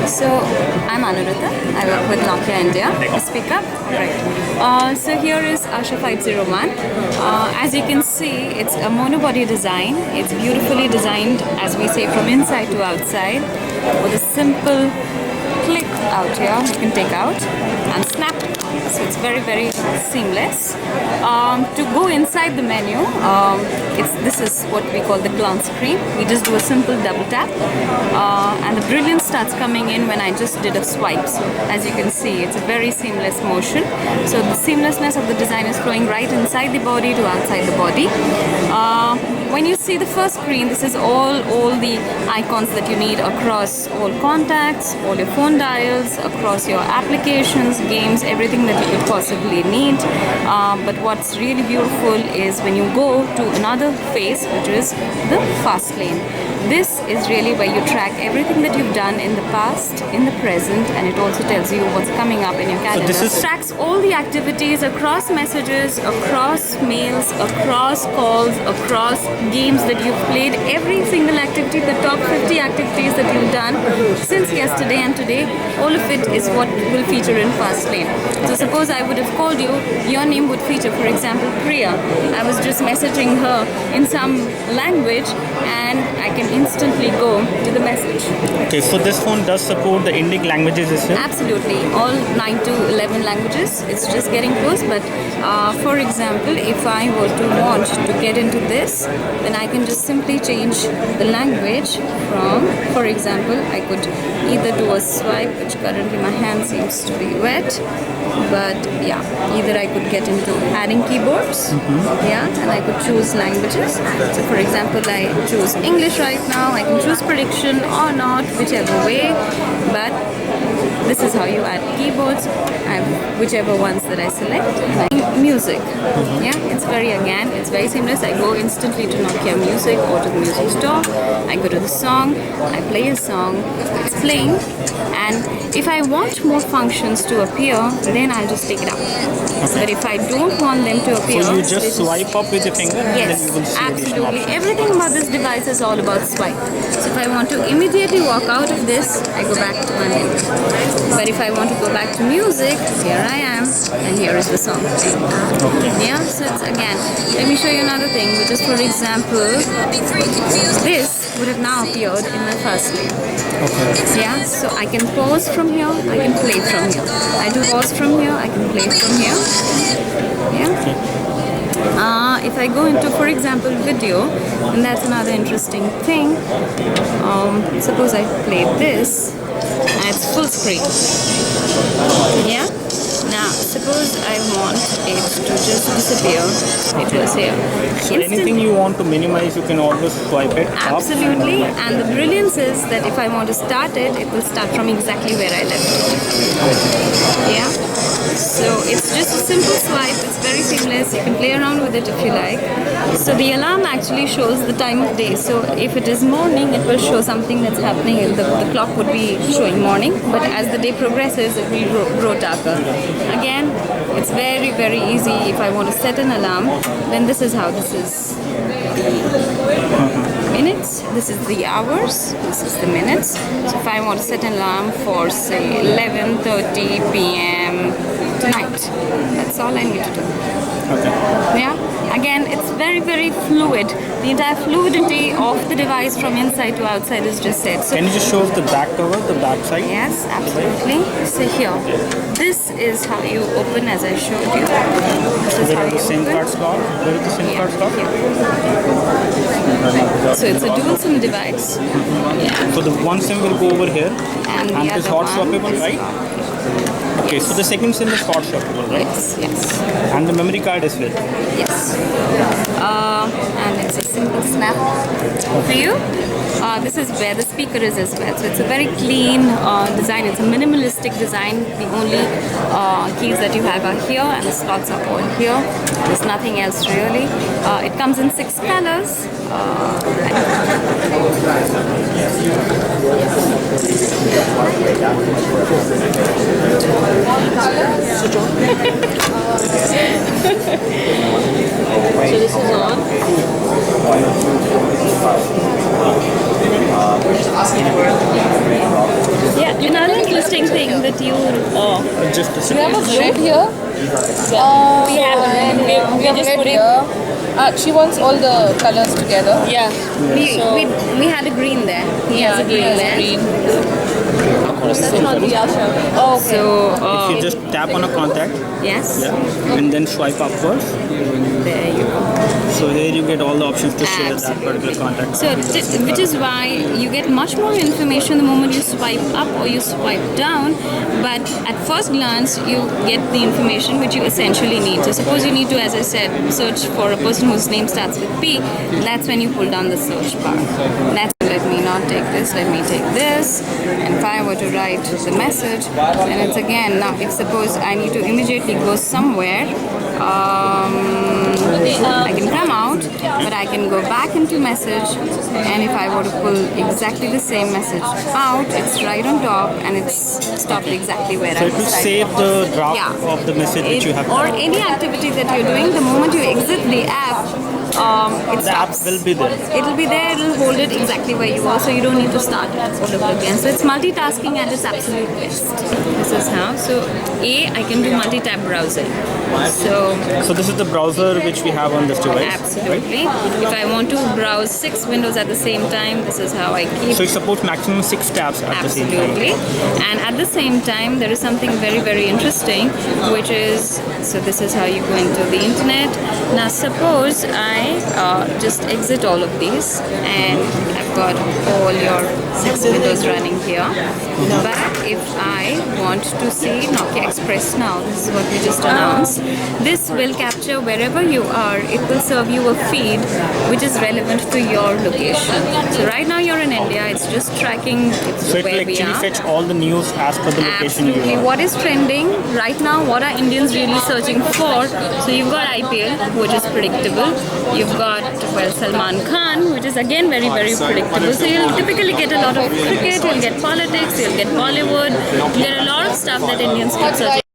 So I'm Anuradha. I work with Nokia India. Speak up. Right. So here is Asha 501. As you can see, it's a monobody design. It's beautifully designed, as we say, from inside to outside, with a simple click out here. You can take out and snap. So it's very, very seamless. To go inside the menu, this is what we call the glance screen. We just do a simple double tap, and the brilliance starts coming in when I just did a swipe. So as you can see, it's a very seamless motion. So the seamlessness of the design is flowing right inside the body to outside the body. When you see the first screen, this is all the icons that you need across all contacts, all your phone dials, across your applications, games, everything that you could possibly need. But what's really beautiful is when you go to another phase, which is the fast lane. This is really where you track everything that you've done in the past, in the present, and it also tells you what's coming up in your calendar. So this tracks all the activities across messages, across mails, across calls, across games that you've played, every single activity, the top 50 activities that you've done since yesterday and today, all of it is what will feature in fast lane. So suppose I would have called you, your name would feature, for example, Priya. I was just messaging her in some language and I can instantly go to the message. Okay, so this phone does support the Indic languages as well? Absolutely, all 9 to 11 languages. It's just getting close, but for example, if I were to want to get into this, then I can just simply change the language from, for example, I could either do a swipe, which currently my hand seems to be wet, but yeah, either I could get into adding keyboards, yeah, and I could choose languages. So for example, I choose English right now. I can choose prediction or not, whichever way, but this is how you add keyboards. I have whichever ones that I select. Music, yeah, it's very seamless. I go instantly to Nokia Music or to the music store. I go to the song, I play a song, it's playing, and if I want more functions to appear, then I'll just take it out. But if I don't want them to appear, so you just swipe up with your finger, yes, and then you will see absolutely. Everything about this device is all about swipe. So if I want to immediately walk out of this, I go back to my menu. But if I want to go back to music, here I am, and here is the song. Yeah, so it's again, let me show you another thing, which is, for example, this would have now appeared in my first lane. Okay. Yeah, so I can pause from here, I can play from here. I do pause from here, I can play from here. Yeah. If I go into, for example, video, and that's another interesting thing. Suppose I play this, and it's full screen. Yeah. Now, suppose I want it to just disappear. It was here. So anything you want to minimize, you can always swipe it up. Absolutely. And the brilliance is that if I want to start it, it will start from exactly where I left it. Yeah. So it's just a simple swipe. It's very seamless. You can play around with it if you like. So the alarm actually shows the time of day. So if it is morning, it will show something that's happening. The clock would be showing morning. But as the day progresses, it will grow darker. Again, it's very, very easy. If I want to set an alarm, then this is how this is. Minutes, this is the hours, this is the minutes. So if I want to set an alarm for, say, 11:30 p.m. tonight, that's all I need to do. Okay. Yeah. Again, it's very, very fluid. The entire fluidity of the device from inside to outside is just set. So can you just show us the back cover, the back side? yes, absolutely. So here, this is how you open, as I showed you. This is how you the SIM open. card slot? Where is the SIM card slot? So it's a dual SIM device. Yeah. So the one SIM will go over here, And the and it's other hot one swappable, is right? Okay, so the second SIM is hot swappable, right? Yes. And the memory card is with. Yes. And it's a simple snap for you. This is where the speaker is as well. So it's a very clean design. It's a minimalistic design. The only keys that you have are here, and the slots are all here. There's nothing else really. It comes in 6 colors. So this is on. Yeah, you know, interesting thing that you. Just a Do you have a second. red here? We have a red. We have red here. She wants all the colors together. Yeah. We had a green there. He has a green there. That's not the Asha. Oh, okay. So If you just tap on a contact, yes, and then swipe upwards, there you go. so here you get all the options to share that particular contact. So, which is why you get much more information the moment you swipe up or you swipe down. But at first glance, you get the information which you essentially need. So, suppose you need to, as I said, search for a person whose name starts with P. That's when you pull down the search bar. Let me not take this. Let me take this. And if I were to write the message, then it's again now. If suppose I need to immediately go somewhere. I can come out, but I can go back into message, and if I were to pull exactly the same message out, it's right on top and it's stopped exactly where So I it will was save the draft of the message which you have. or any activity that you're doing, the moment you exit the app, it The app stops. will be there. It'll be there, it'll hold it exactly where you are, so you don't need to start it all over again. So it's multitasking at its absolute best. This is how. So I can do multi-tab browsing. So this is the browser which we have on this device. Absolutely. If I want to browse 6 windows at the same time, this is how I keep. So it supports maximum 6 tabs at the same time. Absolutely. And at the same time, there is something very, very interesting, which is, so this is how you go into the internet. Now, suppose I just exit all of these, and I've got all your 6 windows running here. But if I want to see Nokia Xpress now, this is what we just announced, this will capture wherever you are. It will serve you a feed which is relevant to your location. So right now you're in India, it's just tracking So it will where we actually are. fetch all the news as per the location you Absolutely. are. What is trending right now? What are Indians really searching for? So you've got IPL, which is predictable. You've got, well, Salman Khan, which is again very, very predictable. So you'll typically get a lot of cricket, you'll get politics, you'll get Bollywood, you'll get a lot of stuff that Indians keep searching.